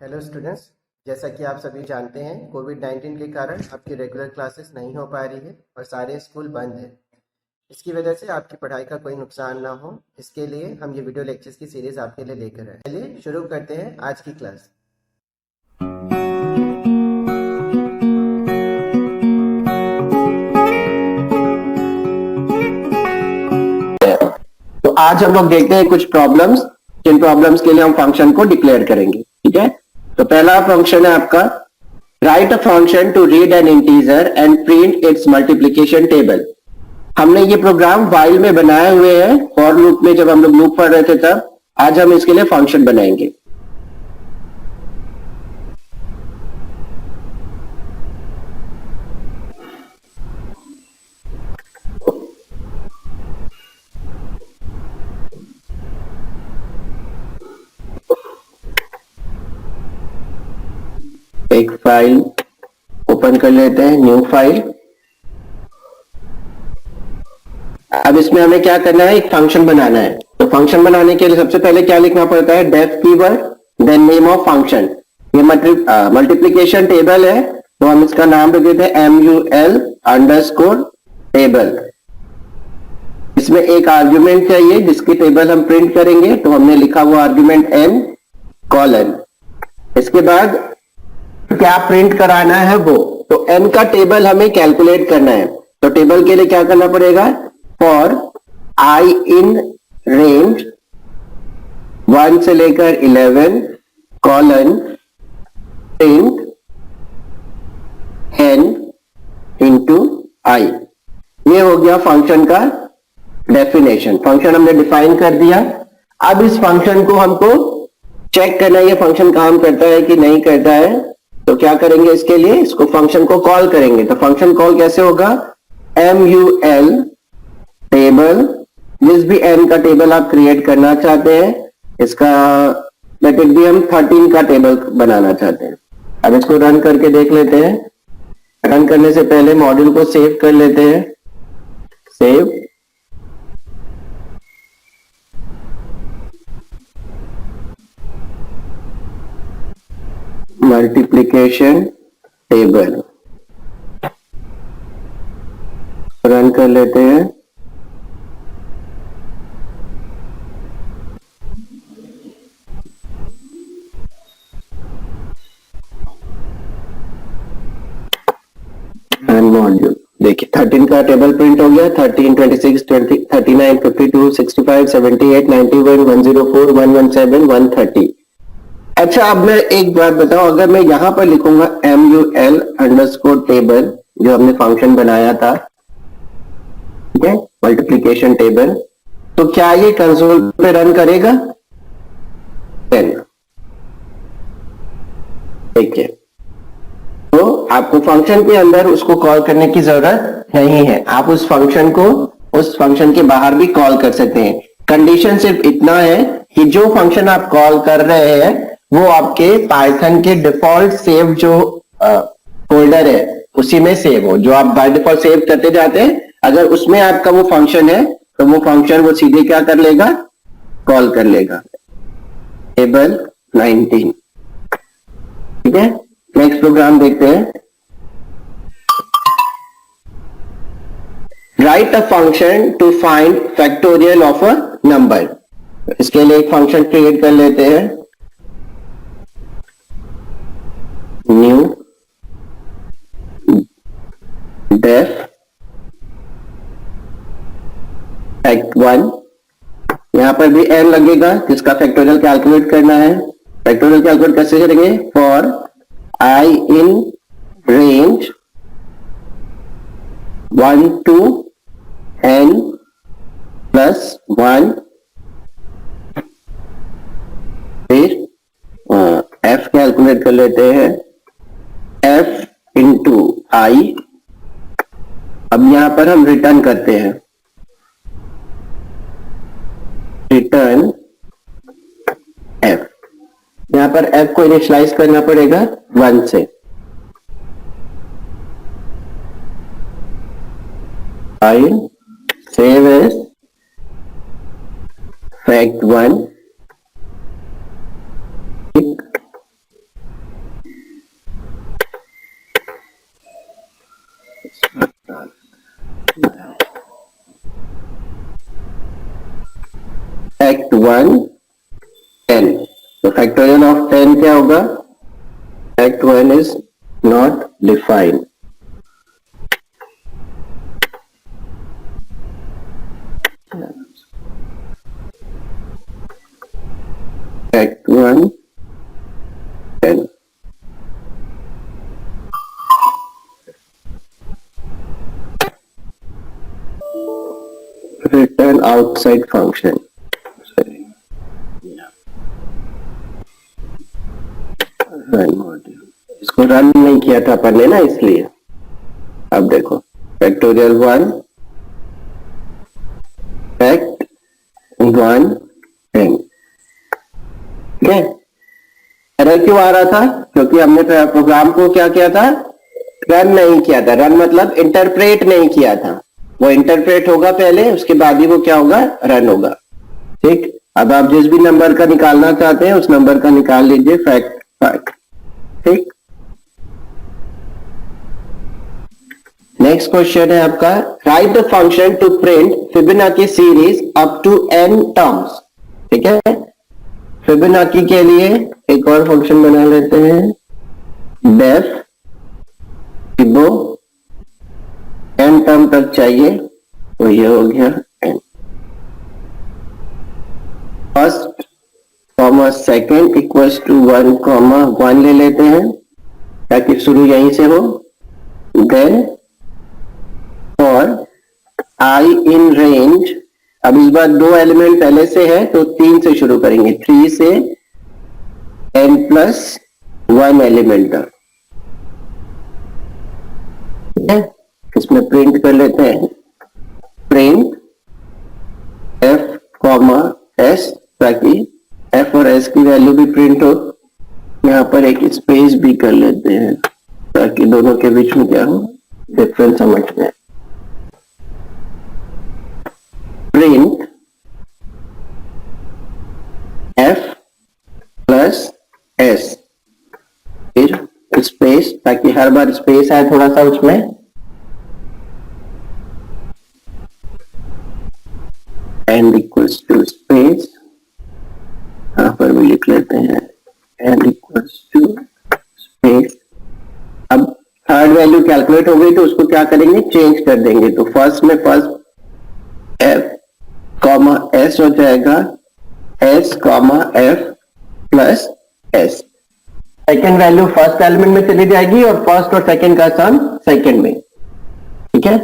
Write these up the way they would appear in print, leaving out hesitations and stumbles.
Hello students, जैसा कि आप सभी जानते हैं कोविड-19 के कारण आपकी रेगुलर क्लासेस नहीं हो पा रही है और सारे स्कूल बंद है। इसकी वजह से आपकी पढ़ाई का कोई नुकसान ना हो, इसके लिए हम ये वीडियो लेक्चर्स की सीरीज आपके लिए लेकर आए। चलिए शुरू करते हैं आज की क्लास। तो आज हम लोग देखते हैं कुछ प्रॉब्लम्स, जिन प्रॉब्लम्स के लिए हम फंक्शन को डिक्लेयर करेंगे। ठीक है, तो पहला फंक्शन है आपका write a function to read an integer and print its multiplication table. हमने ये प्रोग्राम व्हाइल में बनाए हुए हैं, फॉर लूप में जब हम लोग लूप पढ़ रहे थे तब। आज हम इसके लिए फंक्शन बनाएंगे। एक फाइल ओपन कर लेते हैं, न्यू फाइल। अब इसमें हमें क्या करना है, एक फंक्शन बनाना है। तो फंक्शन बनाने के लिए सबसे पहले क्या लिखना पड़ता है, def keyword then name of function. ये मल्टीप्लिकेशन टेबल है, तो हम इसका नाम रख देते हैं MUL_टेबल। इसमें एक आर्ग्यूमेंट चाहिए जिसकी टेबल हम प्रिंट करेंगे, तो हमने लिखा हुआ आर्ग्यूमेंट n:। इसके बाद क्या प्रिंट कराना है वो, तो n का टेबल हमें कैलकुलेट करना है। तो टेबल के लिए क्या करना पड़ेगा, फॉर I इन रेंज 1 से लेकर 11 colon print n into I। ये हो गया फंक्शन का डेफिनेशन। फंक्शन हमने डिफाइन कर दिया। अब इस फंक्शन को हमको चेक करना है, ये फंक्शन काम करता है कि नहीं करता है। तो क्या करेंगे, इसके लिए इसको फंक्शन को कॉल करेंगे। तो फंक्शन कॉल कैसे होगा, MUL टेबल, जिस भी n का टेबल आप क्रिएट करना चाहते हैं, इसका लेट इट बी हम 13 का टेबल बनाना चाहते हैं। अब इसको रन करके देख लेते हैं। रन करने से पहले मॉड्यूल को सेव कर लेते हैं। सेव, मल्टीप्लिकेशन टेबल रन कर लेते हैं। मॉड्यूल देखिए 13 का टेबल प्रिंट हो गया। 13, 26, 20, 39, 52, 65, 78, 91, 104, 117, 130। अच्छा, अब मैं एक बात बताऊं, अगर मैं यहां पर लिखूंगा MUL_टेबल, जो हमने फंक्शन बनाया था, ठीक है, मल्टीप्लिकेशन टेबल, तो क्या ये कंसोल पे रन करेगा? देखिए, तो आपको फंक्शन के अंदर उसको कॉल करने की जरूरत नहीं है। आप उस फंक्शन को उस फंक्शन के बाहर भी कॉल कर सकते हैं। कंडीशन सिर्फ इतना है कि जो फंक्शन आप कॉल कर रहे हैं वो आपके पाइथन के डिफॉल्ट सेव जो फोल्डर है उसी में सेव हो, जो आप बाय डिफॉल्ट सेव करते जाते हैं। अगर उसमें आपका वो फंक्शन है तो वो फंक्शन वो सीधे क्या कर लेगा, कॉल कर लेगा। टेबल 19। ठीक है, नेक्स्ट प्रोग्राम देखते हैं। Write a function to find factorial of a number. इसके लिए एक फंक्शन क्रिएट कर लेते हैं, न्यू डेफ फैक्ट1। यहां पर भी n लगेगा जिसका फैक्टोरियल कैलकुलेट करना है। फैक्टोरियल कैलकुलेट कैसे करेंगे, for I in range 1 to n plus 1, फिर f कैलकुलेट कर लेते हैं, f इंटू I। अब यहां पर हम रिटर्न करते हैं, रिटर्न f। यहां पर f को इनिशियलाइज करना पड़ेगा 1 से। File save as fact one, 1 10। तो फैक्टोरियल ऑफ 10 क्या होगा? Fact 1 is not defined. Fact 1 10। Return outside function. Run module. इसको रन नहीं किया था अपन ने ना, इसलिए। अब देखो फैक्टोरियल 1 फैक्ट 1 10। ठीक है। एरर क्यों आ रहा था? क्योंकि हमने प्रोग्राम को क्या किया था? रन नहीं किया था। रन मतलब इंटरप्रेट नहीं किया था। वो इंटरप्रेट होगा पहले, उसके बाद ही वो क्या होगा? रन होगा। ठीक। अब आप जिस भी नंबर का निकालना चाहते हैं उस नंबर का निकाल लीजिए फैक्ट 5। ठीक। नेक्स्ट क्वेश्चन है आपका, write the function to print Fibonacci series up to n terms. ठीक है। फिबोनाची के लिए एक और फंक्शन बना लेते हैं, डेफ फिबो n टर्म तक चाहिए, तो ये हो गया n। First comma second equals to 1 comma 1 ले लेते हैं ताकि शुरू यहीं से हो। Then for i in range, अब इस बार 2 एलिमेंट पहले से है तो 3 से शुरू करेंगे, 3 से n+1 एलिमेंट तक। ठीक है। इसमें प्रिंट कर लेते हैं, प्रिंट f कॉमा s, ताकि f और s की वैल्यू भी प्रिंट हो। यहाँ पर एक स्पेस भी कर लेते हैं ताकि दोनों के बीच में क्या हो, डिफरेंस समझ में। प्रिंट f प्लस s, फिर स्पेस, ताकि हर बार स्पेस आए थोड़ा सा उसमें। एंड इक्वल्स टू स्पेस, यहां पर भी लिख लेते हैं एंड इक्वल्स टू स्पेस। अब थर्ड वैल्यू कैलकुलेट हो गई तो उसको क्या करेंगे? चेंज कर देंगे। तो फर्स्ट में फर्स्ट f कॉमा s हो जाएगा s comma f plus s। Second value first element में चली जाएगी और फर्स्ट और सेकेंड का सम सेकेंड में। ठीक है।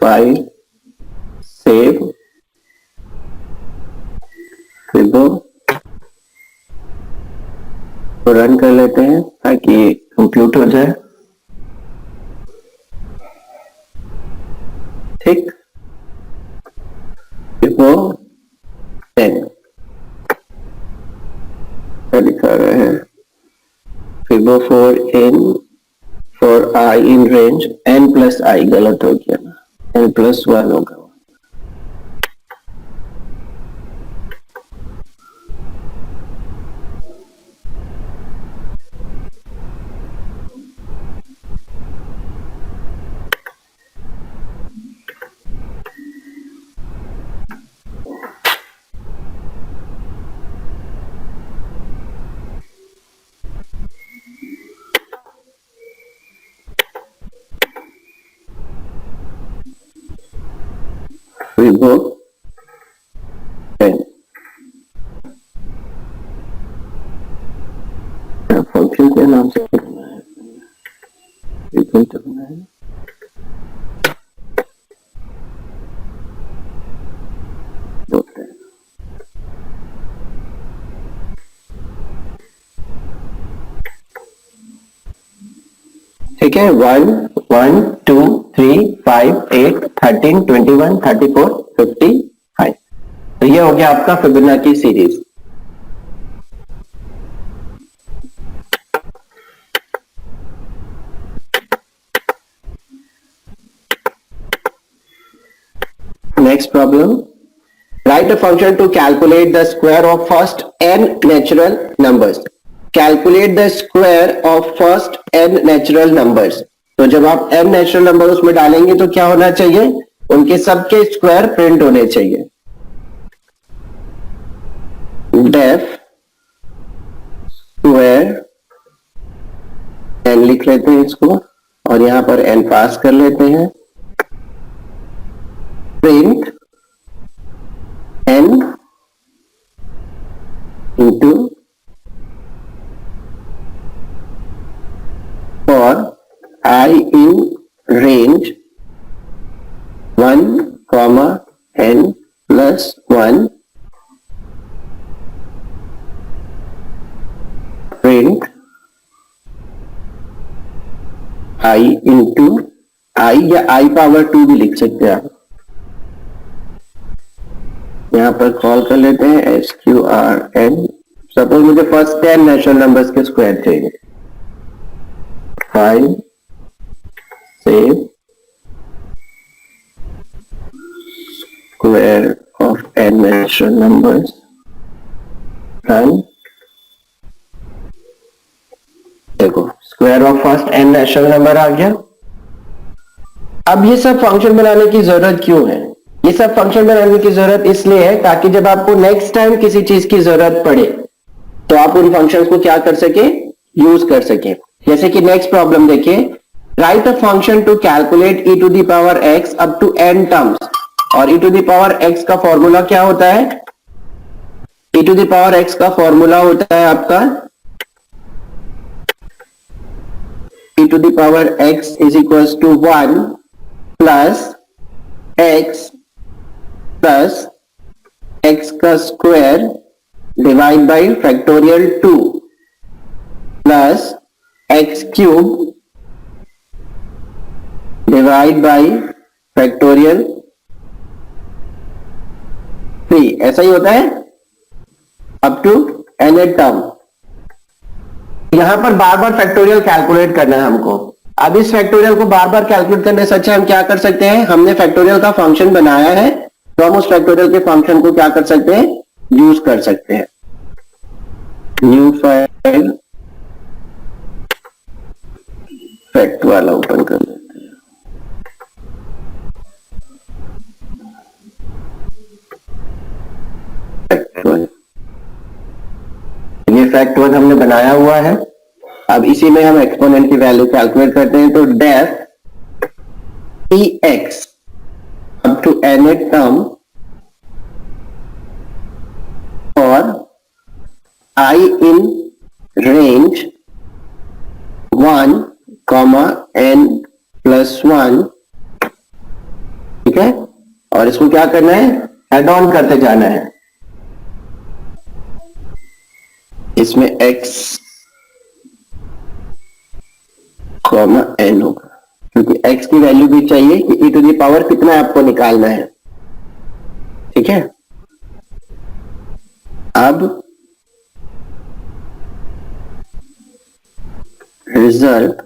5 सेव फिबो तो रन कर लेते हैं ताकि कंप्यूट हो जाए। ठीक। फिबो 10 दिखा रहे हैं, fibo for i in range n+i, गलत हो गया ना, n+1 होगा। फिबो 10 फंक्शन के नाम से करना है, इक्वल करना है। ठीक है। 1 1 2 3 5 8 13 21 34 55। तो ये हो गया आपका Fibonacci series. Next problem, write a function to calculate the square of first n natural numbers. Calculate the square of first n natural numbers. तो जब आप n नेचुरल नंबर उसमें डालेंगे तो क्या होना चाहिए? उनके सबके स्क्वायर प्रिंट होने चाहिए। डेफ स्क्वायर एन लिख लेते हैं इसको और यहां पर एन पास कर लेते हैं। Print N into for I in range 1, n plus 1 print I into I या I पावर 2 भी लिख सकते हैं आप। यहां पर कॉल कर लेते हैं SQRN। सपोज मुझे फर्स्ट 10 नेचुरल नंबर्स के स्क्वायर चाहिए। File save square of n natural numbers, run। देखो square of first n natural number आ गया। अब ये सब फंक्शन बनाने की जरूरत क्यों है? ये सब फंक्शन बनाने की जरूरत इसलिए है ताकि जब आपको नेक्स्ट टाइम किसी चीज की जरूरत पड़े तो आप उन फंक्शंस को क्या कर सके, यूज कर सके। जैसे कि नेक्स्ट प्रॉब्लम देखिए, write a function to calculate e to the power x up to n terms. और e to the power x का फॉर्मूला क्या होता है? e to the power x का फॉर्मूला होता है आपका e to the power x is equals to 1 plus x का square divide by factorial 2 plus x cube divide by factorial 3। ऐसा ही होता है अप टू nth टर्म। यहां पर बार बार फैक्टोरियल कैलकुलेट करना है हमको। अब इस फैक्टोरियल को बार बार कैलकुलेट करने से अच्छा हम क्या कर सकते हैं, हमने फैक्टोरियल का फंक्शन बनाया है तो हम उस फैक्टोरियल के फंक्शन को क्या कर सकते हैं, यूज कर सकते हैं। न्यू फाइल फैक्ट वाला ओपन कर लेते हैं। ये फैक्ट वन हमने बनाया हुआ है। अब इसी में हम एक्सपोनेंट की वैल्यू कैलकुलेट करते हैं। तो def px up to nth term और I in range 1, n plus 1, ठीक है। और इसको क्या करना है, एड ऑन करते जाना है। इसमें x, n होगा क्योंकि x की वैल्यू भी चाहिए कि e टू दी पावर कितना आपको निकालना है, ठीक है। अब रिजल्ट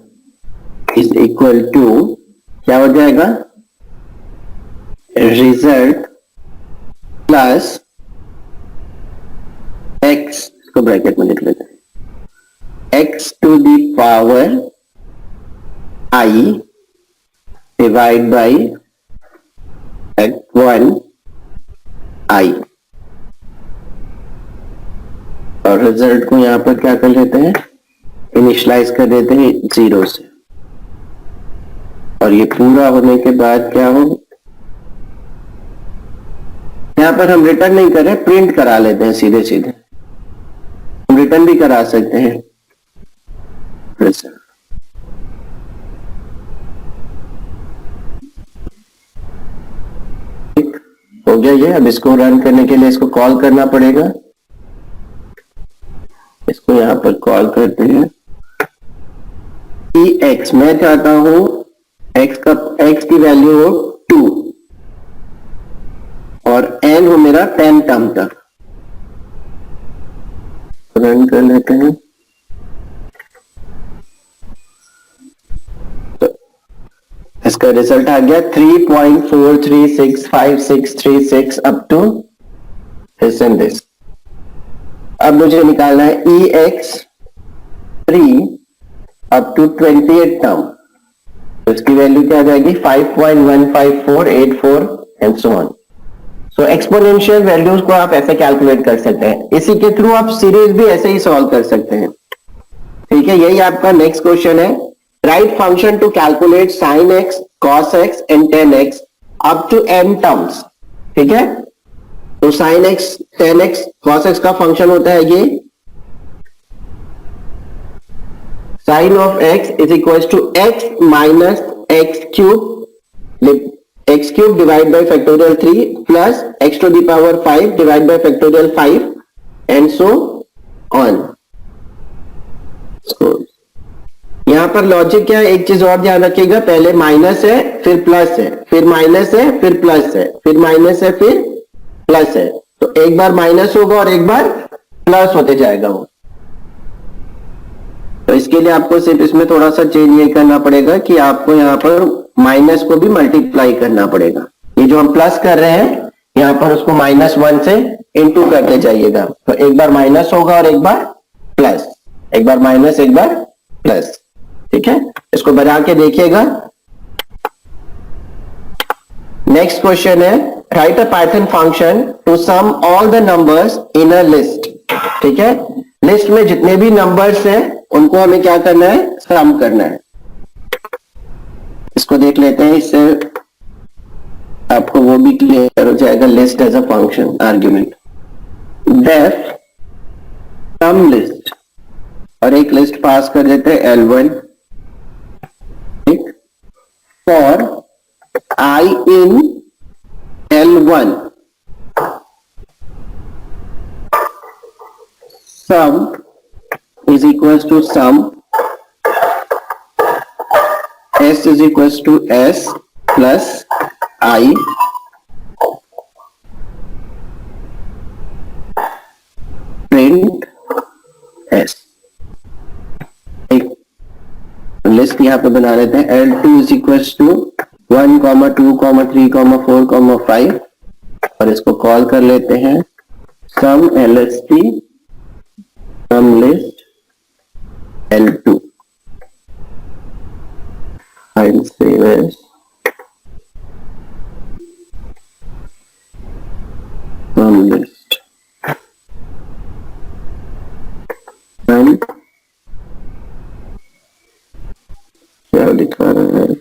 इज इक्वल टू क्या हो जाएगा, रिजल्ट प्लस x को ब्रैकेट में लिख लेते हैं, x to the power I divide by 1 I। और रिजल्ट को यहां पर क्या कर लेते हैं, इनिशियलाइज कर देते हैं 0 से। और ये पूरा होने के बाद क्या हो, यहां पर हम रिटर्न नहीं कर रहे, प्रिंट करा लेते हैं सीधे सीधे। हम रिटर्न भी करा सकते हैं रिजल्ट। हो गया ये। अब इसको रन करने के लिए इसको कॉल करना पड़ेगा। इसको यहां पर कॉल करते हैं x, मैं चाहता हूं x की वैल्यू हो 2 और n हो मेरा 10 टर्म तक। रन कर लेते हैं। तो इसका रिजल्ट आ गया 3.436566 up to this and this. अब मुझे निकालना है EX3 अप टू 28 टर्म। तो इसकी वैल्यू क्या आ जाएगी, 5.15484 and so on. So exponential values को आप ऐसे कैलकुलेट कर सकते हैं, इसी के थ्रू आप सीरीज भी ऐसे ही सॉल्व कर सकते हैं। ठीक है, यही आपका नेक्स्ट क्वेश्चन है। Write function to calculate sin x, cos x and tan x up to n terms. ठीक है, तो sin x, tan x, cos x का फंक्शन होता है ये sin of x is equals to x minus x cube divided by factorial 3 plus x to the power 5 divided by factorial 5 and so on। so, यहां पर logic क्या है, एक चीज और ध्यान रखिएगा, पहले माइनस है फिर प्लस है, फिर माइनस है फिर प्लस है, फिर माइनस है फिर प्लस है, तो एक बार माइनस होगा और एक बार प्लस होते जाएगा वो। तो इसके लिए आपको सिर्फ इसमें थोड़ा सा चेंज ये करना पड़ेगा कि आपको यहाँ पर माइनस को भी मल्टीप्लाई करना पड़ेगा। ये जो हम प्लस कर रहे हैं यहाँ पर उसको -1 से इंटू करते जाइएगा, तो एक बार माइनस होगा और एक बार प्लस, एक बार माइनस एक बार प्लस। ठीक है, इसको बना के देखिएगा। नेक्स्ट क्वेश्चन है, write a Python function to sum all the numbers in a list. ठीक है, लिस्ट में जितने भी नंबर्स हैं उनको हमें क्या करना है, सम करना है। इसको देख लेते हैं, इससे आपको वो भी क्लियर हो जाएगा। List as a function argument, def sum list, और एक लिस्ट पास कर देते हैं L1, ठीक, for I in L1 sum is equals to sum S is equals to S plus I print S। List यहां पे बना लेते हैं, L2 is equals to 1, 2, 3, 4, 5, और इसको कॉल कर लेते हैं sum LST sum list L2 and save as sum list and क्या लिखा रहा है,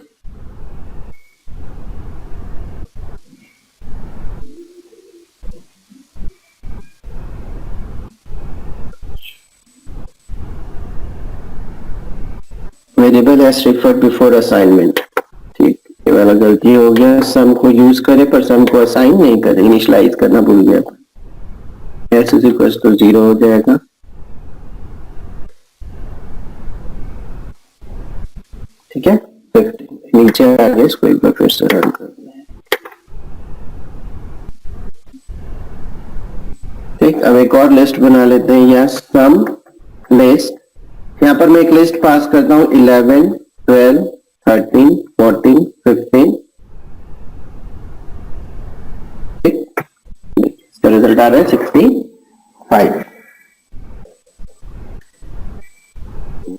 variable S referred before assignment. ठीक, ये वाला गलती हो गया, सम को यूज करे पर सम को असाइन नहीं करे, इनिशियलाइज करना भूल गया। एस इज इक्वल टू 0 हो जाएगा। ठीक है, नीचे आ गया, इसको एक बार फिर से रन करना है। ठीक, अब एक और लिस्ट बना लेते हैं, या सम लिस्ट, यहां पर मैं एक लिस्ट पास करता हूं 11, 12, 13, 14, 15। इसका रिजल्ट आ रहा है 65।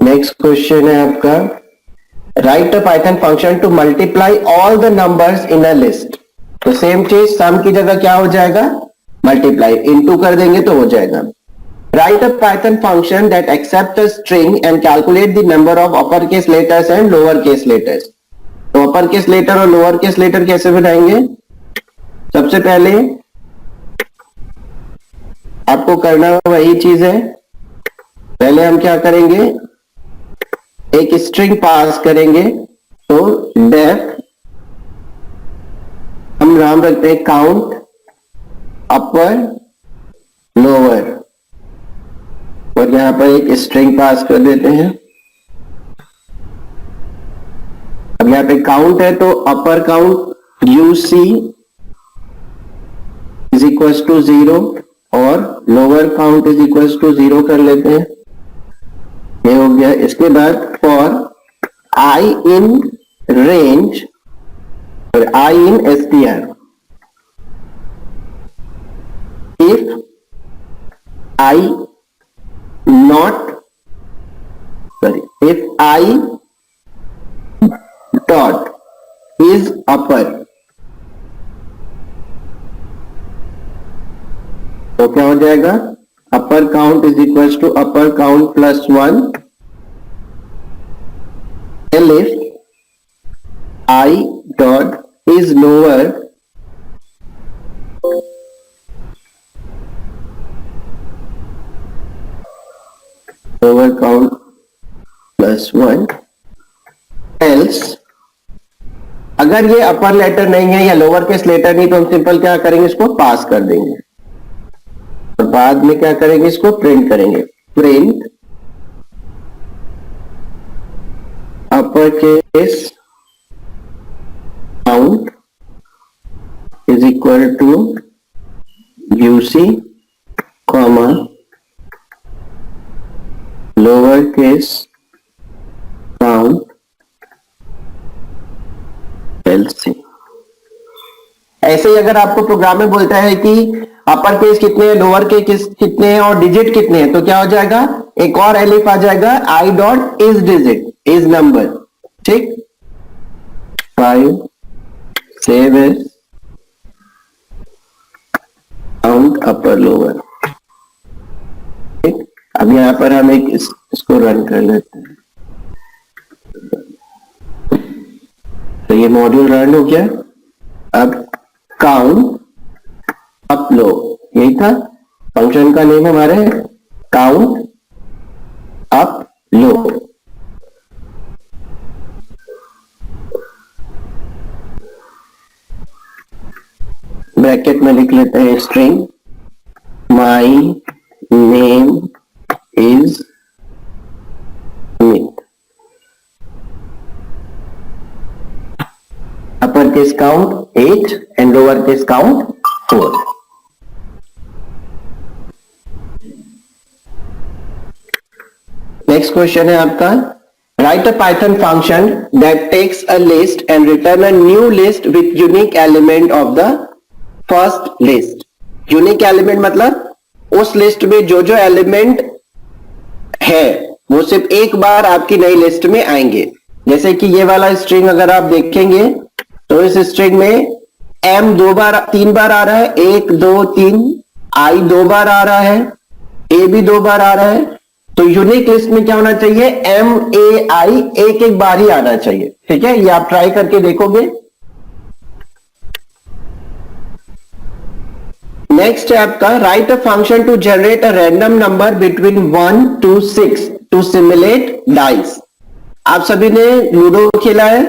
नेक्स्ट क्वेश्चन है आपका, write a Python function to multiply all the numbers in a list. तो सेम चीज, सम की जगह क्या हो जाएगा, मल्टीप्लाई, इनटू कर देंगे तो हो जाएगा। Write a Python function that accepts a string and calculate the number of uppercase letters and lowercase letters। तो uppercase letter और lowercase letter कैसे बनाएंगे, सबसे पहले आपको करना वही चीज है, पहले हम क्या करेंगे, एक स्ट्रिंग पास करेंगे, तो डेफ हम नाम रखते हैं काउंट अपर लोअर, और यहां पर एक स्ट्रिंग पास कर देते हैं। अब यहां पे काउंट है तो upper count UC is equal to 0 और lower count is equal to 0 कर लेते हैं, ये हो गया। इसके बाद फॉर I in रेंज और I in str, if I if I dot is upper तो क्या हो जाएगा, upper count is equal to upper count plus 1 if I dot is lower count plus 1 else, अगर ये अपर लेटर नहीं है या लोअर केस लेटर नहीं तो हम सिंपल क्या करेंगे, इसको पास कर देंगे और बाद में क्या करेंगे, इसको प्रिंट करेंगे। Print upper case count is equal to UC comma lower case count LC. ऐसे ही अगर आपको प्रोग्राम में बोलता है कि अपर केस कितने हैं, लोअर केस कितने हैं और डिजिट कितने हैं, तो क्या हो जाएगा, एक और एलिफ आ जाएगा, I dot is digit is number, ठीक, 5 7 काउंट अपर लोअर, ठीक। अब यहां पर हम एक इसको रन कर लेते हैं, तो ये मॉड्यूल रन हो गया। अब काउंट अप लो, यही था फंक्शन का नेम हमारे, काउंट अप लो। ब्रैकेट में लिख लेते हैं string my name is Amit, upper case count 8 and lower case count 4. Next question है आपका, write a Python function that takes a list and return a new list with unique element of the first list. Unique element मतलब उस list में जो जो element है वो सिर्फ एक बार आपकी नई लिस्ट में आएंगे। जैसे कि ये वाला स्ट्रिंग अगर आप देखेंगे तो इस स्ट्रिंग में m 3 बार आ रहा है, 1 2 3, i 2 बार आ रहा है, a भी 2 बार आ रहा है, तो यूनिक लिस्ट में क्या होना चाहिए, m a i एक एक बार ही आना चाहिए, ठीक है। ये आप ट्राई करके देखोगे। नेक्स्ट है आपका, write a function to generate a random number between 1 to 6 to simulate dice. आप सभी ने लूडो खेला है,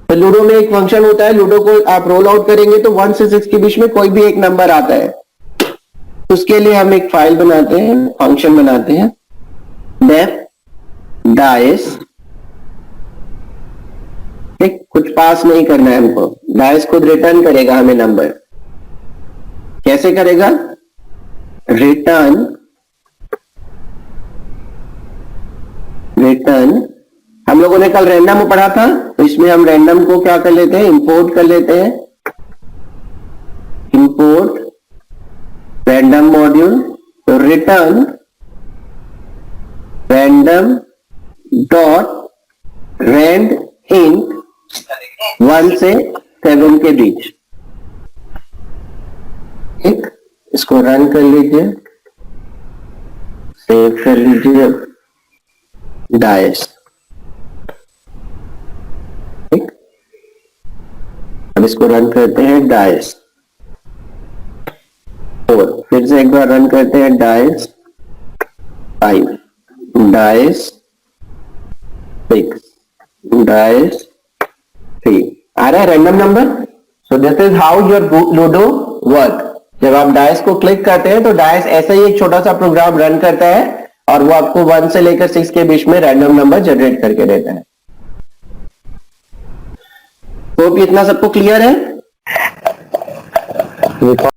तो लूडो में एक फंक्शन होता है, लूडो को आप रोल आउट करेंगे तो 1 से 6 के बीच में कोई भी एक नंबर आता है। उसके लिए हम एक फाइल बनाते हैं, फंक्शन बनाते हैं, डेफ डाइस, ठीक, कुछ पास नहीं करना है हमको, डाइस खुद रिटर्न करेगा हमें नंबर। कैसे करेगा, रिटर्न हम लोगों ने कल रैंडम में पढ़ा था, तो इसमें हम रैंडम को क्या कर लेते हैं, इंपोर्ट कर लेते हैं, इंपोर्ट रैंडम मॉड्यूल, तो return random dot rand int 1 से 7 के बीच, ठीक। इसको रन कर लीजिए, सेव कर लीजिए, डाइस, ठीक। अब इसको रन करते हैं, डाइस, और फिर से एक बार रन करते हैं, डाइस 5, डाइस 6, डाइस 3, आ रहा है random number. So this is how your ludo work. जब आप डाइस को क्लिक करते हैं तो डाइस ऐसे ही एक छोटा सा प्रोग्राम रन करता है और वो आपको 1 से लेकर 6 के बीच में रैंडम नंबर जनरेट करके देता है। तो इतना सबको क्लियर है।